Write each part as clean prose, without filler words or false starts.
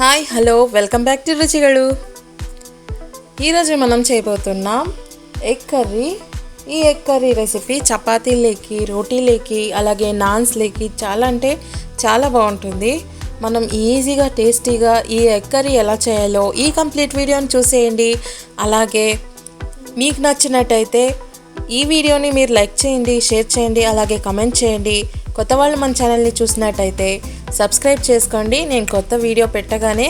Hi hello welcome back to రుచిగలు. ఈరోజు మనం చేయబోతున్నాం ఎగ్ కర్రీ. ఈ ఎగ్ కర్రీ రెసిపీ చపాతీలేకి, రోటీలేకి, అలాగే నాన్స్లేకి చాలా అంటే చాలా బాగుంటుంది. మనం ఈజీగా టేస్టీగా ఈ ఎగ్ కర్రీ ఎలా చేయాలో ఈ కంప్లీట్ వీడియోని చూసేయండి. అలాగే మీకు నచ్చినట్టయితే ఈ వీడియోని మీరు లైక్ చేయండి, షేర్ చేయండి, అలాగే కమెంట్ చేయండి. కొత్త వాళ్ళు మన ఛానల్ని చూసినట్టయితే సబ్స్క్రైబ్ చేసుకోండి. నేను కొత్త వీడియో పెట్టగానే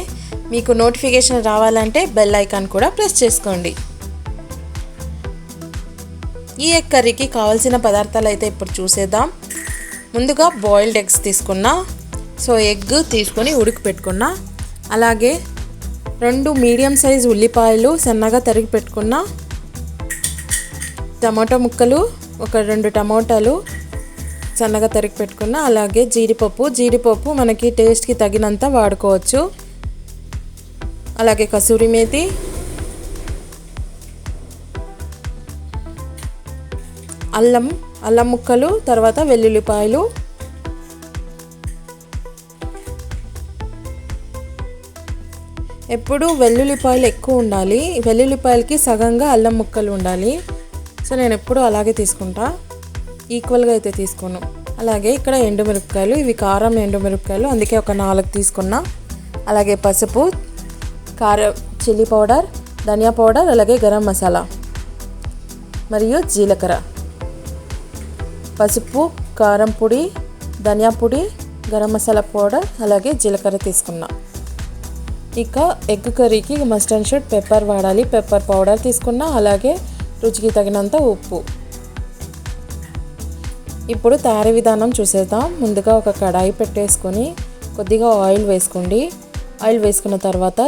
మీకు నోటిఫికేషన్ రావాలంటే బెల్ ఐకాన్ కూడా ప్రెస్ చేసుకోండి. ఈ ఎగ్ కర్రీకి కావాల్సిన పదార్థాలు అయితే ఇప్పుడు చూసేద్దాం. ముందుగా బాయిల్డ్ ఎగ్స్ తీసుకున్నా, ఎగ్ తీసుకొని ఉడికి పెట్టుకున్నా. అలాగే 2 మీడియం సైజ్ ఉల్లిపాయలు సన్నగా తరిగి పెట్టుకున్నా. టమాటో ముక్కలు, ఒక 2 టమాటాలు సన్నగా తరిగి పెట్టుకున్నా. అలాగే జీడిపప్పు మనకి టేస్ట్కి తగినంత వాడుకోవచ్చు. అలాగే కసూరి మేతి, అల్లం ముక్కలు, తర్వాత వెల్లుల్లిపాయలు, ఎప్పుడు వెల్లుల్లిపాయలు ఎక్కువ ఉండాలి. వెల్లుల్లిపాయలకి సగంగా అల్లం ముక్కలు ఉండాలి. నేను ఎప్పుడు అలాగే తీసుకుంటా, ఈక్వల్గా అయితే తీసుకోను. అలాగే ఇక్కడ ఎండుమిరపకాయలు, ఇవి కారం ఎండుమిరపకాయలు, అందుకే ఒక 4 తీసుకున్నా. అలాగే పసుపు, చిల్లీ పౌడర్, ధనియా పౌడర్, అలాగే గరం మసాలా మరియు జీలకర్ర. పసుపు, కారం పొడి, ధనియా పొడి, గరం మసాలా పౌడర్, అలాగే జీలకర్ర తీసుకున్నా. ఇక ఎగ్ కర్రీకి మస్ట్ అండ్ షుడ్ పెప్పర్ వాడాలి. పెప్పర్ పౌడర్ తీసుకున్నా. అలాగే రుచికి తగినంత ఉప్పు. ఇప్పుడు తయారీ విధానం చూసేద్దాం. ముందుగా ఒక కడాయి పెట్టేసుకొని కొద్దిగా ఆయిల్ వేసుకోండి. ఆయిల్ వేసుకున్న తర్వాత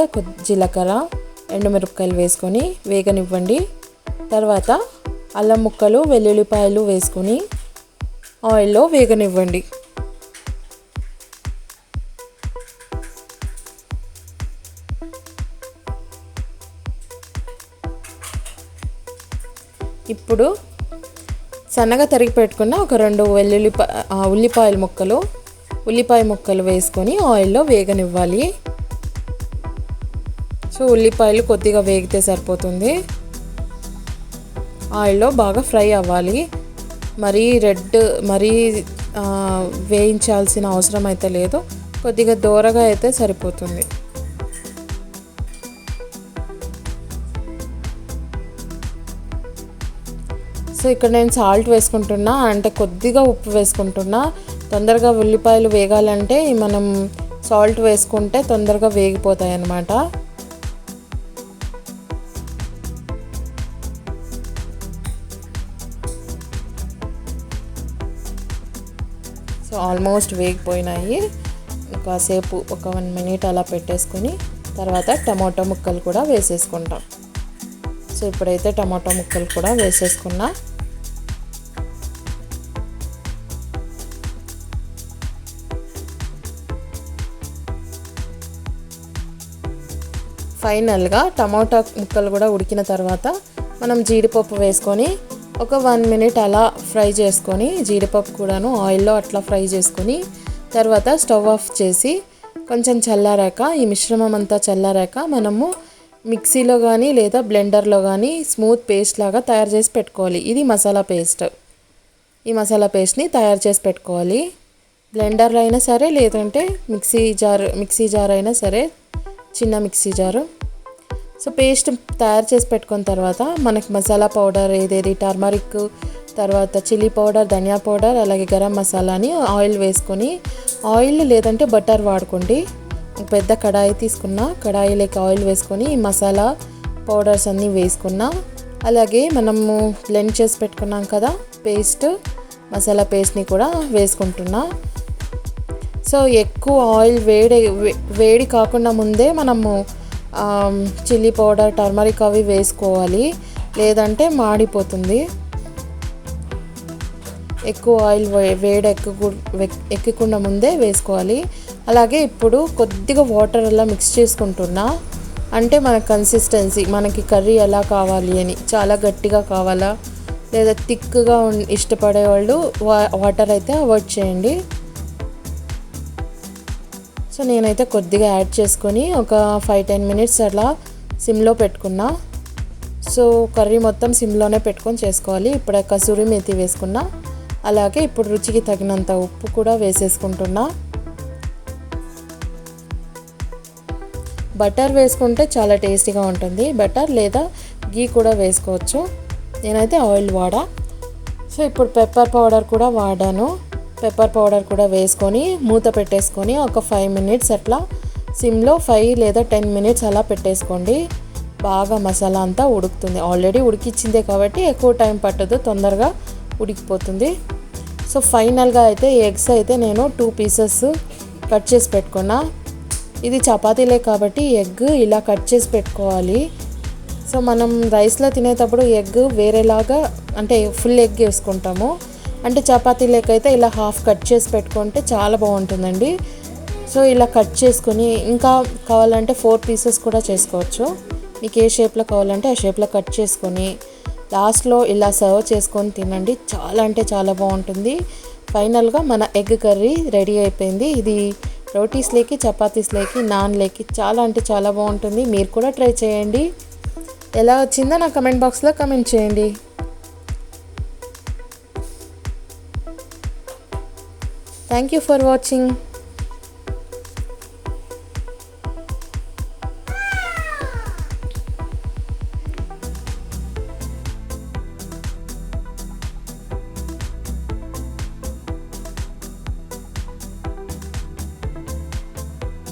జీలకర్ర, ఎండుమిరపకాయలు వేసుకొని వేగనివ్వండి. తర్వాత అల్లం ముక్కలు, వెల్లుల్లిపాయలు వేసుకొని ఆయిల్లో వేగనివ్వండి. ఇప్పుడు సన్నగా తరిగి పెట్టుకున్న ఒక 2 ఉల్లిపాయ ముక్కలు వేసుకొని ఆయిల్లో వేగనివ్వాలి. ఉల్లిపాయలు కొద్దిగా వేగితే సరిపోతుంది. ఆయిల్లో బాగా ఫ్రై అవ్వాలి. మరీ వేయించాల్సిన అవసరం అయితే లేదు, కొద్దిగా దోరగా అయితే సరిపోతుంది. ఇక్కడ నేను సాల్ట్ వేసుకుంటున్నా, అంటే కొద్దిగా ఉప్పు వేసుకుంటున్నా. తొందరగా ఉల్లిపాయలు వేగాలంటే మనం సాల్ట్ వేసుకుంటే తొందరగా వేగిపోతాయి అన్నమాట. ఆల్మోస్ట్ వేగిపోయినాయి. కాసేపు ఒక 1 మినిట్ అలా పెట్టేసుకొని తర్వాత టమాటో ముక్కలు కూడా వేసేసుకుంటాం. ఇప్పుడైతే టమాటో ముక్కలు కూడా వేసేసుకున్నా. ఫైనల్గా టమాటా ముక్కలు కూడా ఉడికిన తర్వాత మనం జీడిపప్పు వేసుకొని ఒక 1 మినిట్ అలా ఫ్రై చేసుకొని, జీడిపప్పు కూడాను ఆయిల్లో అట్లా ఫ్రై చేసుకొని తర్వాత స్టవ్ ఆఫ్ చేసి కొంచెం చల్లారాక, ఈ మిశ్రమం అంతా చల్లారాక మనము మిక్సీలో కానీ లేదా బ్లెండర్లో కానీ స్మూత్ పేస్ట్ లాగా తయారు చేసి పెట్టుకోవాలి. ఇది మసాలా పేస్ట్. ఈ మసాలా పేస్ట్ని తయారు చేసి పెట్టుకోవాలి. బ్లెండర్లో అయినా సరే, లేదంటే మిక్సీ జార్ అయినా సరే, చిన్న మిక్సీ జారు. పేస్ట్ తయారు చేసి పెట్టుకున్న తర్వాత మనకి మసాలా పౌడర్ ఏదేది టర్మరిక్, తర్వాత చిల్లీ పౌడర్, ధనియా పౌడర్, అలాగే గరం మసాలాని ఆయిల్ వేసుకొని, ఆయిల్ లేదంటే బటర్ వాడుకోండి. ఒక పెద్ద కడాయి తీసుకున్నా, కడాయిలోకి ఆయిల్ వేసుకొని ఈ మసాలా పౌడర్స్ అన్నీ వేసుకున్నా. అలాగే మనము బ్లెండ్ చేసి పెట్టుకున్నాం కదా మసాలా పేస్ట్ని కూడా వేసుకుంటున్నా. ఎక్కువ ఆయిల్ వేడి కాకుండా ముందే మనము చిల్లీ పౌడర్, టర్మరిక్ అవి వేసుకోవాలి, లేదంటే మాడిపోతుంది. ఎక్కువ ఆయిల్ ఎక్కకుండా ముందే వేసుకోవాలి. అలాగే ఇప్పుడు కొద్దిగా వాటర్ అలా మిక్స్ చేసుకుంటున్నా. అంటే మన కన్సిస్టెన్సీ, మనకి కర్రీ ఎలా కావాలి అని, చాలా గట్టిగా కావాలా లేదా థిక్గా ఇష్టపడే వాళ్ళు వాటర్ అయితే అవాయిడ్ చేయండి. సో నేనైతే కొద్దిగా యాడ్ చేసుకొని ఒక 5-10 మినిట్స్ అలా సిమ్లో పెట్టుకున్నా. సో కర్రీ మొత్తం సిమ్లోనే పెట్టుకొని చేసుకోవాలి. ఇప్పుడు కసూరి మేతి వేసుకున్నా. అలాగే ఇప్పుడు రుచికి తగినంత ఉప్పు కూడా వేసేసుకుంటున్నా. బటర్ వేసుకుంటే చాలా టేస్టీగా ఉంటుంది. బటర్ లేదా గీ కూడా వేసుకోవచ్చు. నేనైతే ఆయిల్ వాడా. సో ఇప్పుడు పెప్పర్ పౌడర్ కూడా వాడాను. పెప్పర్ పౌడర్ కూడా వేసుకొని మూత పెట్టేసుకొని ఒక 5 మినిట్స్ అట్లా సిమ్లో 5 లేదా 10 మినిట్స్ అలా పెట్టేసుకోండి. బాగా మసాలా అంతా ఉడుకుతుంది. ఆల్రెడీ ఉడికిచ్చిందే కాబట్టి ఎక్కువ టైం పట్టదు, తొందరగా ఉడికిపోతుంది. సో ఫైనల్గా అయితే ఎగ్స్ అయితే నేను 2 పీసెస్ కట్ చేసి పెట్టుకున్నా. ఇది చపాతీలే కాబట్టి ఎగ్ ఇలా కట్ చేసి పెట్టుకోవాలి. సో మనం రైస్లో తినేటప్పుడు ఎగ్ వేరేలాగా అంటే ఫుల్ ఎగ్ వేసుకుంటాము. అంటే చపాతీ లేకైతే ఇలా హాఫ్ కట్ చేసి పెట్టుకుంటే చాలా బాగుంటుందండి. సో ఇలా కట్ చేసుకొని ఇంకా కావాలంటే 4 పీసెస్ కూడా చేసుకోవచ్చు. మీకు ఏ షేప్లో కావాలంటే ఆ షేప్లో కట్ చేసుకొని లాస్ట్లో ఇలా సర్వ్ చేసుకొని తినండి. చాలా అంటే చాలా బాగుంటుంది. ఫైనల్గా మన ఎగ్ కర్రీ రెడీ అయిపోయింది. ఇది రోటీస్లోకి, చపాతీస్లోకి, నాన్లోకి చాలా అంటే చాలా బాగుంటుంది. మీరు కూడా ట్రై చేయండి. ఎలా వచ్చిందో నా కమెంట్ బాక్స్లో కమెంట్ చేయండి. Thank you for watching.